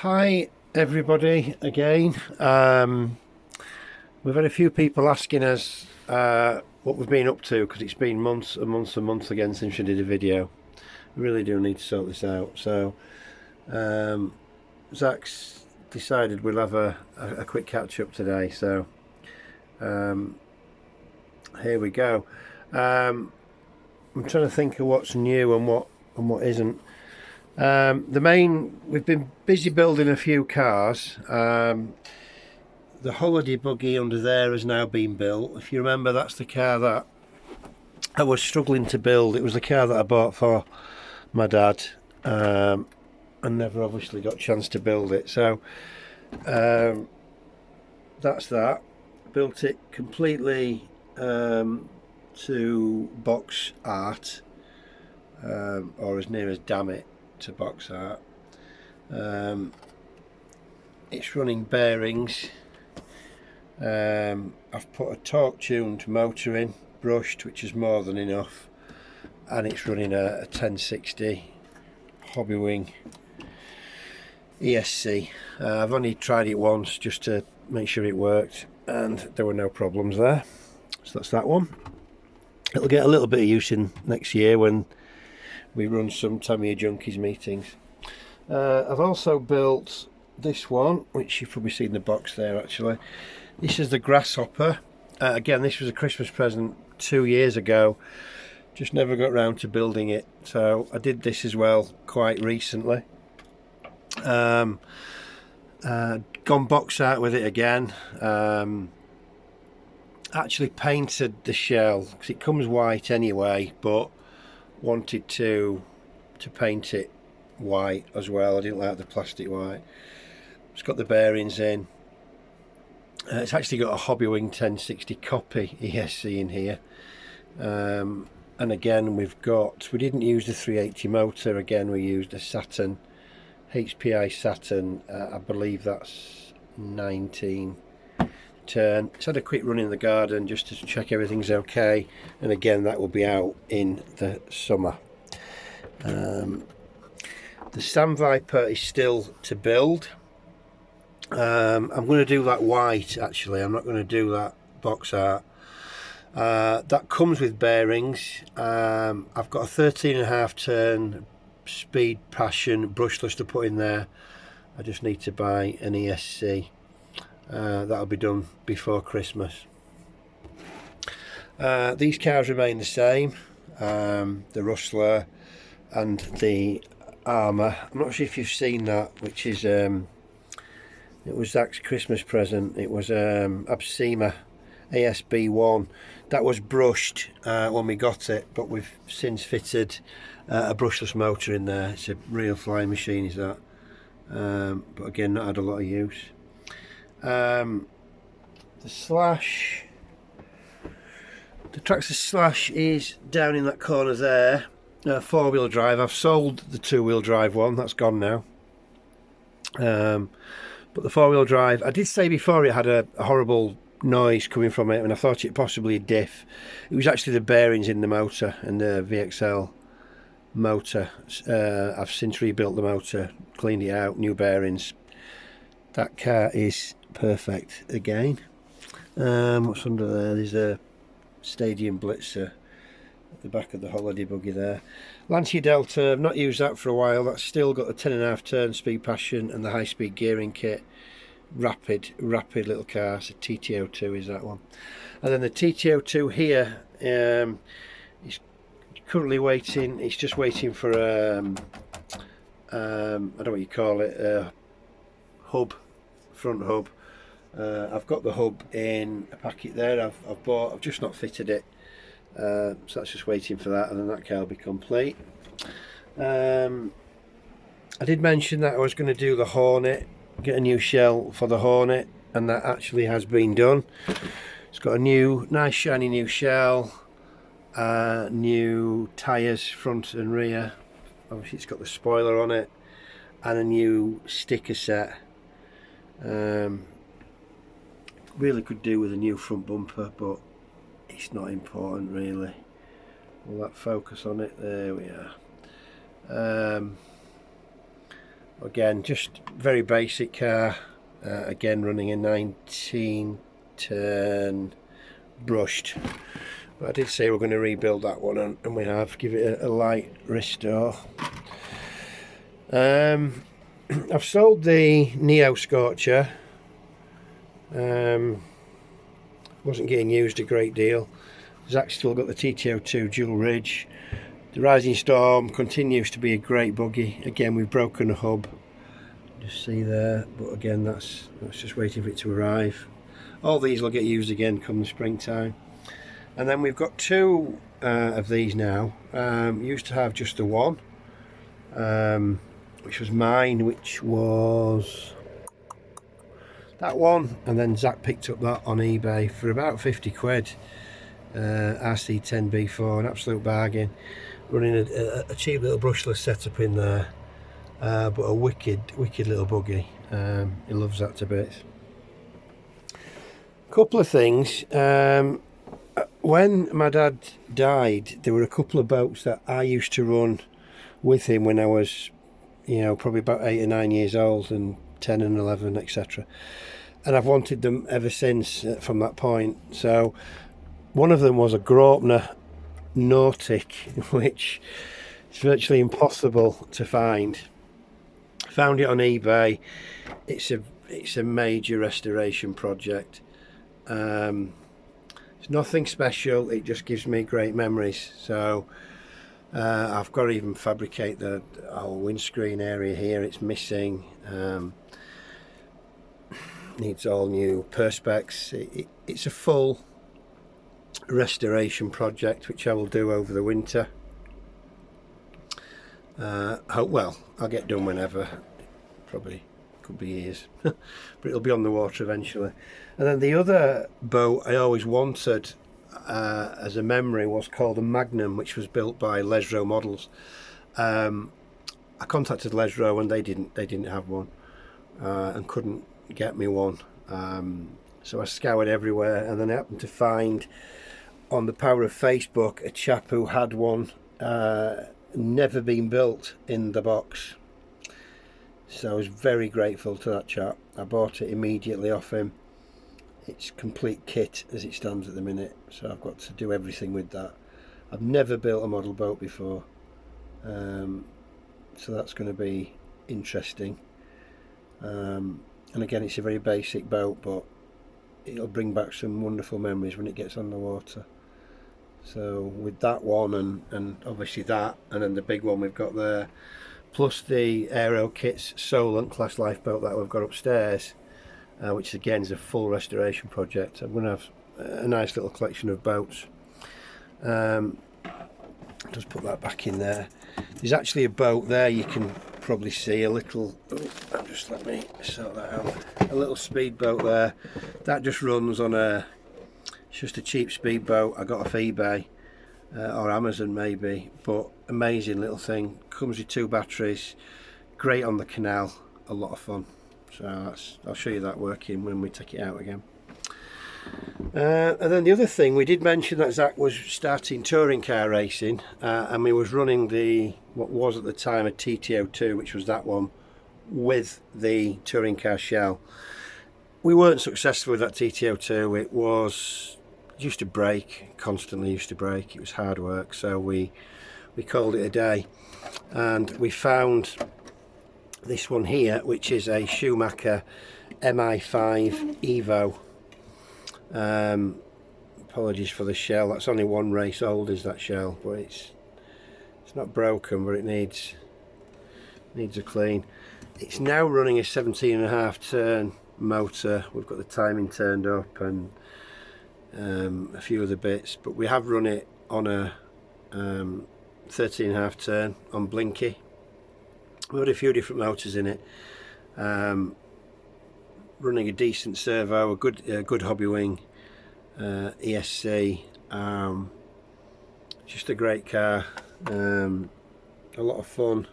Hi everybody again. We've had a few people asking us what we've been up to, because it's been months and months and months again since we did a video. We really do need to sort this out. So Zach's decided we'll have a quick catch up today. So here we go. I'm trying to think of what's new and what isn't. We've been busy building a few cars. The holiday buggy under there has now been built. If you remember, that's the car that I was struggling to build. It was the car that I bought for my dad, and never obviously got a chance to build it. So that's that. Built it completely to box art, or as near as damn it to box art. It's running bearings. I've put a torque tuned motor in, brushed, which is more than enough, and it's running a 1060 hobby wing ESC. I've only tried it once just to make sure it worked, and there were no problems there. So that's that one. It'll get a little bit of use in next year when we run some Tamiya Junkies meetings. I've also built this one, which you've probably seen the box there actually. This is the Grasshopper. Again, this was a Christmas present 2 years ago. Just never got around to building it. So I did this as well quite recently. Gone box art with it again. Actually painted the shell, because it comes white anyway, but wanted to paint it white as well. I didn't like the plastic white. It's got the bearings in. It's actually got a hobby wing 1060 copy ESC in here, and again we didn't use the 380 motor. Again, we used a Saturn, HPI Saturn. I believe that's 19 turn. It's had a quick run in the garden just to check everything's okay, and again that will be out in the summer. The Sand Viper is still to build. I'm going to do that white actually. I'm not going to do that box art. That comes with bearings. I've got a 13.5 turn Speed Passion brushless to put in there. I just need to buy an ESC. That'll be done before Christmas. These cars remain the same. The Rustler and the Armour. I'm not sure if you've seen that, which is it was Zach's Christmas present. It was Absema ASB1. That was brushed when we got it, but we've since fitted a brushless motor in there. It's a real flying machine, is that. But again, not had a lot of use. The Traxxas Slash is down in that corner there. 4-wheel drive. I've sold the 2-wheel drive one. That's gone now. But the 4-wheel drive, I did say before it had a horrible noise coming from it, and I thought it possibly a diff. It was actually the bearings in the motor and the VXL motor. I've since rebuilt the motor, cleaned it out, new bearings. That car is perfect again. What's under there? There's a Stadium Blitzer at the back of the holiday buggy there. Lancia Delta, I've not used that for a while. That's still got the 10.5 turn Speed Passion and the high speed gearing kit. Rapid little car. It's a TTO2 is that one. And then the TTO2 here is currently waiting. It's just waiting for I don't know what you call it, hub, front hub. I've got the hub in a packet there. I've just not fitted it. So that's just waiting for that, and then that car will be complete. I did mention that I was going to do the Hornet, get a new shell for the Hornet, and that actually has been done. It's got a nice shiny new shell, new tyres front and rear. Obviously it's got the spoiler on it, and a new sticker set. Really could do with a new front bumper, but it's not important really. Will that focus on it? There we are. Again, just very basic car. Again, running a 19 turn brushed. But I did say we're going to rebuild that one, and we have. Give it a light restore. I've sold the Neo Scorcher. Wasn't getting used a great deal. Zach's still got the TT02 dual ridge. The Rising Storm continues to be a great buggy. Again, we've broken a hub, just see there, but again that's just waiting for it to arrive. All these will get used again come the springtime. And then we've got two of these now. Used to have just the one, which was mine, which was that one, and then Zach picked up that on eBay for about 50 quid. RC10B4, an absolute bargain, running a cheap little brushless setup in there, but a wicked little buggy. He loves that to bits. Couple of things. When my dad died, there were a couple of boats that I used to run with him when I was, you know, probably about 8 or 9 years old, and 10 and 11, etc. And I've wanted them ever since from that point. So one of them was a Graupner Nautic, which is virtually impossible to find. Found it on eBay. It's a major restoration project. It's nothing special, it just gives me great memories. So I've got to even fabricate the whole windscreen area here. It's missing. Needs all new perspex. It's a full restoration project which I will do over the winter. Well, I'll get done whenever, probably could be years, but it'll be on the water eventually. And then the other boat I always wanted as a memory was called a Magnum, which was built by Lesro Models. I contacted Lesro and they didn't have one, and couldn't get me one. So I scoured everywhere, and then I happened to find on the power of Facebook a chap who had one, never been built in the box. So I was very grateful to that chap. I bought it immediately off him. It's complete kit as it stands at the minute, so I've got to do everything with that. I've never built a model boat before, so that's going to be interesting. And again, it's a very basic boat, but it'll bring back some wonderful memories when it gets on the water. So with that one, and obviously that, and then the big one we've got there, plus the Aero Kits Solent class lifeboat that we've got upstairs, which again is a full restoration project. I'm going to have a nice little collection of boats. Just put that back in there. There's actually a boat there, you can probably see a little, just let me sort that out, a little speedboat there that just runs on it's just a cheap speedboat I got off eBay or Amazon maybe, but amazing little thing, comes with 2 batteries, great on the canal, a lot of fun. So I'll show you that working when we take it out again. And then the other thing, we did mention that Zach was starting touring car racing, and we was running what was at the time a TT02, which was that one with the touring car shell. We weren't successful with that TT02. It used to break, constantly used to break. It was hard work, so we called it a day, and we found this one here, which is a Schumacher MI5 Evo. Apologies for the shell, that's only 1 race old is that shell, but it's not broken, but it needs a clean. It's now running a 17.5 turn motor. We've got the timing turned up and a few other bits, but we have run it on a 13.5 turn on Blinky. We've got a few different motors in it, running a decent servo, a good hobby wing, ESC, just a great car, a lot of fun.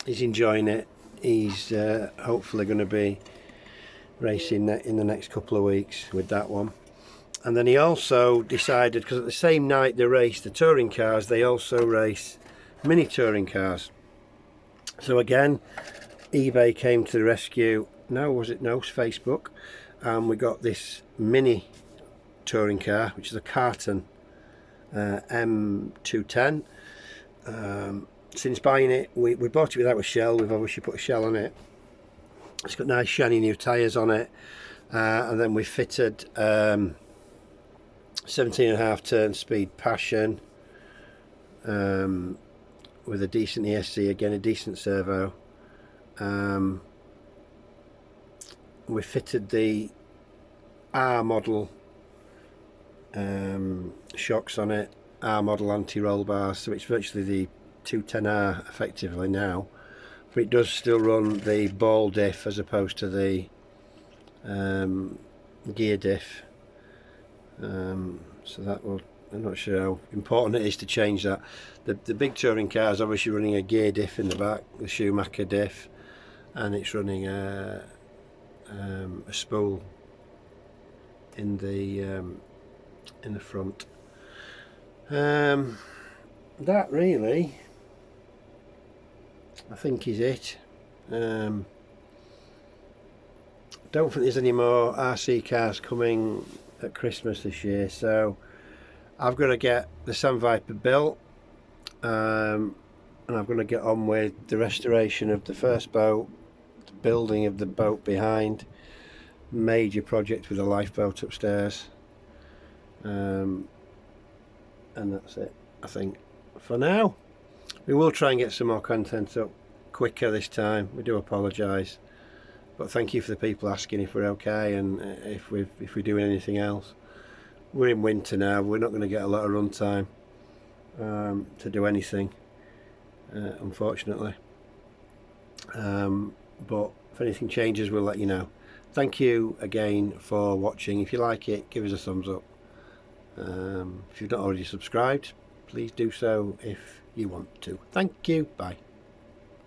He's enjoying it. He's hopefully going to be racing in the next couple of weeks with that one. And then he also decided, because at the same night they race the touring cars, they also race mini touring cars. So again, eBay came to the rescue. No, was it? No, Facebook. And we got this mini touring car, which is a Carten M210. Since buying it, we bought it without a shell. We've obviously put a shell on it. It's got nice shiny new tyres on it, and then we fitted 17.5 turn speed Passion with a decent ESC, again a decent servo. We fitted the R model shocks on it, R model anti-roll bars, so it's virtually the 210R effectively now, but it does still run the ball diff as opposed to the gear diff. So that will, I'm not sure how important it is to change that. The big touring car is obviously running a gear diff in the back, the Schumacher diff, and it's running a spool in the front. That really, I think, is it. Don't think there's any more RC cars coming at Christmas this year, so I've got to get the Sandviper built, and I'm going to get on with the restoration of the first boat, the building of the boat behind, major project with a lifeboat upstairs, and that's it, I think, for now. We will try and get some more content up quicker this time. We do apologise, but thank you for the people asking if we're okay and if we're doing anything else. We're in winter now, we're not going to get a lot of run time to do anything, unfortunately, but if anything changes we'll let you know. Thank you again for watching. If you like it, give us a thumbs up. If you've not already subscribed, please do so if you want to. Thank you. Bye.